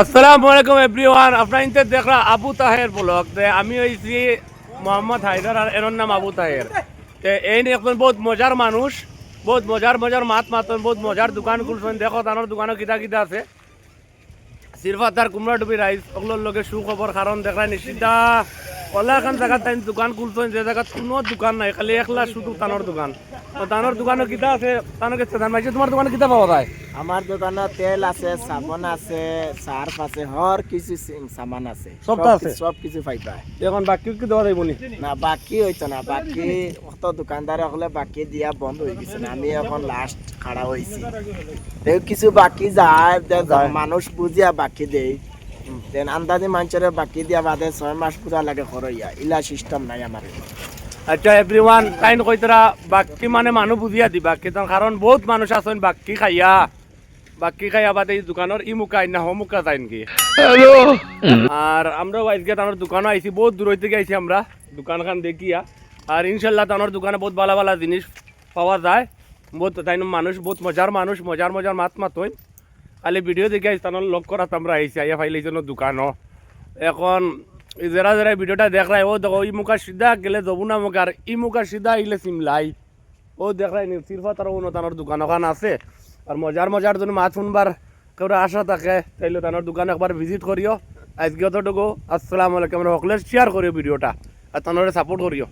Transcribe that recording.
আসসালামু আলাইকুম এভরিওয়ান, আপনার ইনতে দেখরা আবু তাহের ব্লগ। আমি হইছি মোহাম্মদ হায়দার আর এর নাম আবু তাহের। এই একজন বহুত মজার মানুষ, বহুত মজার মজার মাতন, বহুত মজার দোকান খুলছেন। দেখো তানোর দোকানও কিতা কিতা আছে। সিরফাতার কুমড়া ডুবি রাইস ওগুলোর লগে সুখবর, কারণ দেখা নিশ্চিতা ওলা এখন জায়গা তাই দোকান খুলছেন যে জায়গা কোনো দোকান নাই, খালি একলা শুধু তানোর দোকান। তো তানোর দোকানও কিতা আছে, তানোর কাছে তোমার দোকানে কিতা পাওয়া যায়? আমার দোকানে তেল আছে, সাবান আছে, সার্ফ আছে, হর কিছু সামান আছে, সবটা আছে? সব কিছু পাইবা। এখন বাকি কি দেওয়া যাইব নি? না বাকি হইতো না, বাকি কত দোকানদার হলে বাকি দিয়া বন্ধ হয়ে গেছে না, আমি এখন লাস্ট খাড়া হয়েছি। কিছু বাকি যায় মানুষ বুঝিয়া বাকি দেই, দেন আন্দাজি মানুষের বাকি দিয়া বাদে 6 মাস পুরা লাগে খরইয়া, ইলা সিস্টেম নাই আমার। আচ্ছা এভরিওয়ান, কাইন কইতরা বাকি মানে মানুষ বুঝিয়া দিবা, কারণ বহুত মানুষ আছেন বাকি খাইয়া বাদে এই দোকানের ইমুকাই না হমুকা যায় নাকি। আর আমরাও আজকে তানোর দোকানও আইছি, বহুত দূর থেকে আইছি আমরা দোকানখান দেখিয়া। আর ইনশাল্লাহ তানোর দোকানে বহুত ভালো ভালো জিনিস পাওয়া যায়, বহুত তাই মানুষ বহুত মজার মজার মাত হইন। খালি ভিডিও দেখে আইছি, তানোর লক করাত আমরা আইছি, আইয়া ফাইলে জন্য দোকানও। এখন যারা যারা ভিডিওটা দেখ রায় ও দেখো, ই মুখা সিধা গেলে যমুনা মুখ, আর ই মুখা সিধা আইলে সিমলাই। ও দেখ রায় সিরফা তার তানোর দোকান ওখান আছে। আর মজার জন্য মাছ শুনবার কেউ আশা থাকে তাইলে তানোর দোকান একবার ভিজিট করিও। আজকে অতটুকু, আসসালামু আলাইকুম। আমরা সকলে শেয়ার করিও ভিডিওটা আর তানোরে সাপোর্ট করিও।